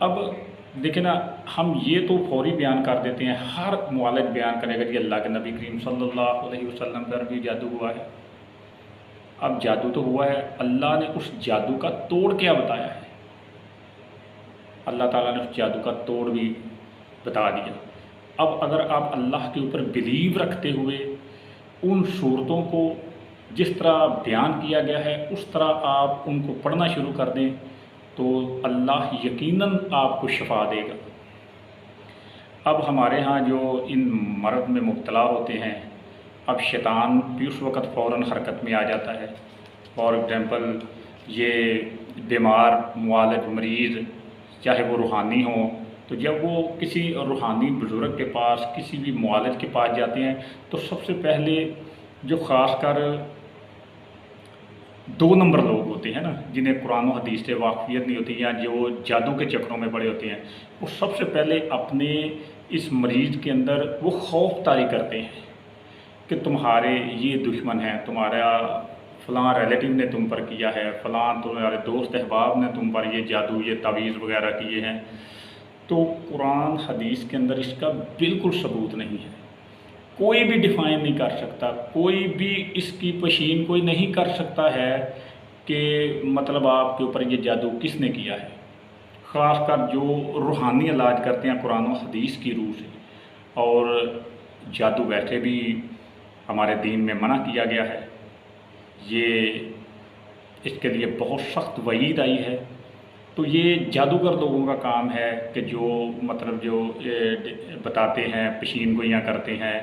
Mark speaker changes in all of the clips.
Speaker 1: اب دیکھیں نا، ہم یہ تو فوری بیان کر دیتے ہیں، ہر معالج بیان کرے گا کہ اللہ کے نبی کریم صلی اللہ علیہ وسلم پر بھی جادو ہوا ہے۔ اب جادو تو ہوا ہے، اللہ نے اس جادو کا توڑ کیا بتایا ہے؟ اللہ تعالیٰ نے اس جادو کا توڑ بھی بتا دیا۔ اب اگر آپ اللہ کے اوپر بلیو رکھتے ہوئے ان صورتوں کو جس طرح بیان کیا گیا ہے اس طرح آپ ان کو پڑھنا شروع کر دیں تو اللہ یقیناً آپ کو شفا دے گا۔ اب ہمارے ہاں جو ان مرض میں مبتلا ہوتے ہیں، اب شیطان بھی اس وقت فوراً حرکت میں آ جاتا ہے۔ فار ایگزامپل، یہ بیمار معالج مریض چاہے وہ روحانی ہوں، تو جب وہ کسی روحانی بزرگ کے پاس، کسی بھی معالج کے پاس جاتے ہیں تو سب سے پہلے جو خاص کر 2 نمبر لوگ ہوتے ہیں نا، جنہیں قرآن و حدیث سے واقفیت نہیں ہوتی یا جو جادو کے چکروں میں پڑے ہوتے ہیں، وہ سب سے پہلے اپنے اس مریض کے اندر وہ خوف طاری کرتے ہیں کہ تمہارے یہ دشمن ہیں، تمہارا فلاں ریلیٹیو نے تم پر کیا ہے، فلاں تمہارے دوست احباب نے تم پر یہ جادو، یہ تعویذ وغیرہ کیے ہیں۔ تو قرآن حدیث کے اندر اس کا بالکل ثبوت نہیں ہے، کوئی بھی ڈیفائن نہیں کر سکتا، کوئی بھی اس کی پشین کوئی نہیں کر سکتا ہے کہ مطلب آپ کے اوپر یہ جادو کس نے کیا ہے۔ خاص کر جو روحانی علاج کرتے ہیں قرآن و حدیث کی روح سے، اور جادو ویسے بھی ہمارے دین میں منع کیا گیا ہے، یہ اس کے لیے بہت سخت وعید آئی ہے۔ تو یہ جادوگر لوگوں کا کام ہے کہ جو مطلب جو بتاتے ہیں، پیشین گوئیاں کرتے ہیں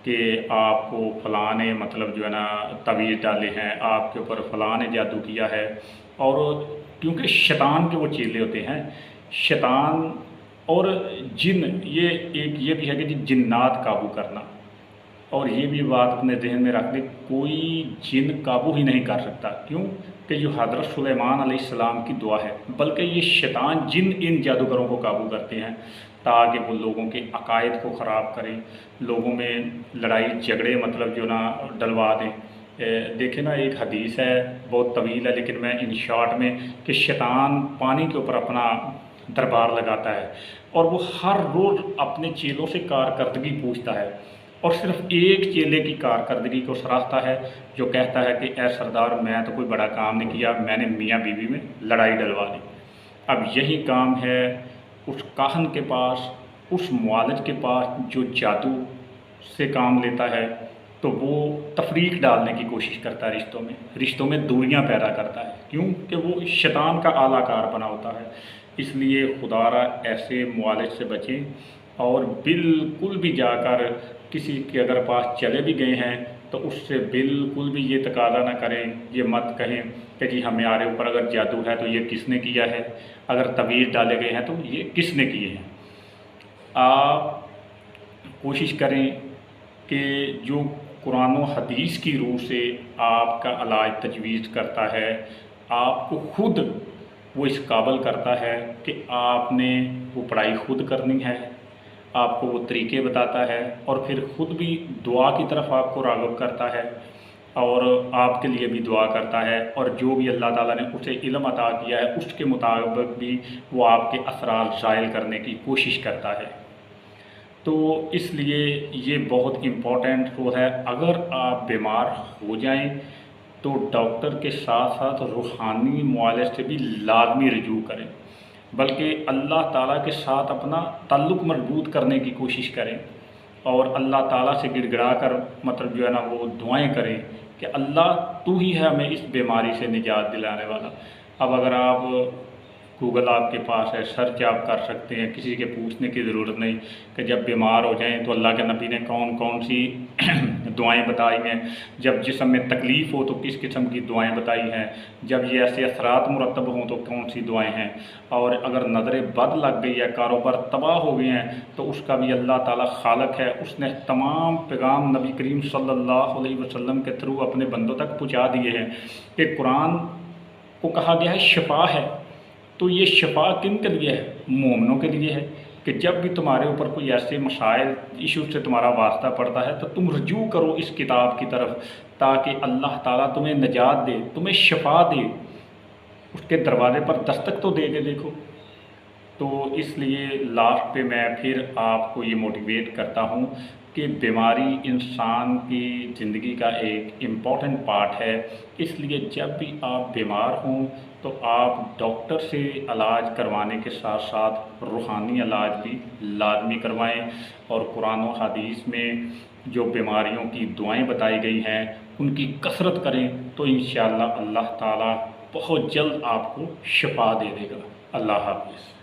Speaker 1: کہ آپ کو فلاں نے مطلب جو ہے نا تعویذ ڈالے ہیں، آپ کے اوپر فلاں نے جادو کیا ہے۔ اور کیونکہ شیطان کے وہ چیلے ہوتے ہیں، شیطان اور جن، یہ ایک یہ بھی ہے کہ جنات قابو کرنا، اور یہ بھی بات اپنے ذہن میں رکھ دیں، کوئی جن قابو ہی نہیں کر سکتا۔ کیوں کہ جو حضرت سلیمان علیہ السلام کی دعا ہے، بلکہ یہ شیطان جن ان جادوگروں کو قابو کرتے ہیں تاکہ وہ لوگوں کے عقائد کو خراب کریں، لوگوں میں لڑائی جھگڑے مطلب جو نا ڈلوا دیں۔ دیکھیں نا، ایک حدیث ہے بہت طویل ہے لیکن میں ان شارٹ میں، کہ شیطان پانی کے اوپر اپنا دربار لگاتا ہے اور وہ ہر روز اپنے چیلوں سے کارکردگی پوچھتا ہے، اور صرف ایک چیلے کی کارکردگی کو سراہتا ہے جو کہتا ہے کہ اے سردار، میں تو کوئی بڑا کام نہیں کیا، میں نے میاں بیوی میں لڑائی ڈلوا دی۔ اب یہی کام ہے اس کاہن کے پاس، اس معالج کے پاس جو جادو سے کام لیتا ہے، تو وہ تفریق ڈالنے کی کوشش کرتا ہے رشتوں میں دوریاں پیدا کرتا ہے۔ کیوں کہ وہ شیطان کا اعلیٰ کار بنا ہوتا ہے۔ اس لیے خدا را ایسے معالج سے بچیں، اور بالکل بھی جا کر کسی کے اگر پاس چلے بھی گئے ہیں تو اس سے بالکل بھی یہ تقاضا نہ کریں، یہ مت کہیں کہ جی ہمارے اوپر اگر جادو ہے تو یہ کس نے کیا ہے، اگر تعویذ ڈالے گئے ہیں تو یہ کس نے کیے ہیں۔ آپ کوشش کریں کہ جو قرآن و حدیث کی روح سے آپ کا علاج تجویز کرتا ہے، آپ کو خود وہ اس قابل کرتا ہے کہ آپ نے وہ پڑھائی خود کرنی ہے، آپ کو وہ طریقے بتاتا ہے، اور پھر خود بھی دعا کی طرف آپ کو راغب کرتا ہے اور آپ کے لیے بھی دعا کرتا ہے، اور جو بھی اللہ تعالیٰ نے اسے علم عطا کیا ہے اس کے مطابق بھی وہ آپ کے اثرات زائل کرنے کی کوشش کرتا ہے۔ تو اس لیے یہ بہت امپورٹنٹ وہ ہے، اگر آپ بیمار ہو جائیں تو ڈاکٹر کے ساتھ ساتھ روحانی معالج سے بھی لازمی رجوع کریں، بلکہ اللہ تعالیٰ کے ساتھ اپنا تعلق مضبوط کرنے کی کوشش کریں، اور اللہ تعالیٰ سے گڑ گڑا کر مطلب جو ہے نا وہ دعائیں کریں کہ اللہ تو ہی ہے ہمیں اس بیماری سے نجات دلانے والا۔ اب اگر آپ گوگل آپ کے پاس ہے، سرچ آپ کر سکتے ہیں، کسی کے پوچھنے کی ضرورت نہیں کہ جب بیمار ہو جائیں تو اللہ کے نبی نے کون کون سی دعائیں بتائی ہیں، جب جسم میں تکلیف ہو تو کس قسم کی دعائیں بتائی ہیں، جب یہ ایسے اثرات مرتب ہوں تو کون سی دعائیں ہیں، اور اگر نظر بد لگ گئی ہے، کاروبار تباہ ہو گئے ہیں تو اس کا بھی اللہ تعالیٰ خالق ہے، اس نے تمام پیغام نبی کریم صلی اللہ علیہ وسلم کے تھرو اپنے بندوں تک پہنچا دیے ہیں کہ قرآن کو کہا گیا ہے شفا ہے۔ تو یہ شفا کن کے لیے ہے؟ مومنوں کے لیے ہے، کہ جب بھی تمہارے اوپر کوئی ایسے مسائل ایشو سے تمہارا واسطہ پڑتا ہے تو تم رجوع کرو اس کتاب کی طرف، تاکہ اللہ تعالیٰ تمہیں نجات دے، تمہیں شفا دے۔ اس کے دروازے پر دستک تو دے کے دیکھو۔ تو اس لیے لاسٹ پہ میں پھر آپ کو یہ موٹیویٹ کرتا ہوں کہ بیماری انسان کی زندگی کا ایک امپورٹنٹ پارٹ ہے، اس لیے جب بھی آپ بیمار ہوں تو آپ ڈاکٹر سے علاج کروانے کے ساتھ ساتھ روحانی علاج بھی لازمی کروائیں، اور قرآن و حدیث میں جو بیماریوں کی دعائیں بتائی گئی ہیں ان کی کثرت کریں، تو انشاءاللہ اللہ تعالیٰ بہت جلد آپ کو شفا دے دے گا۔ اللہ حافظ۔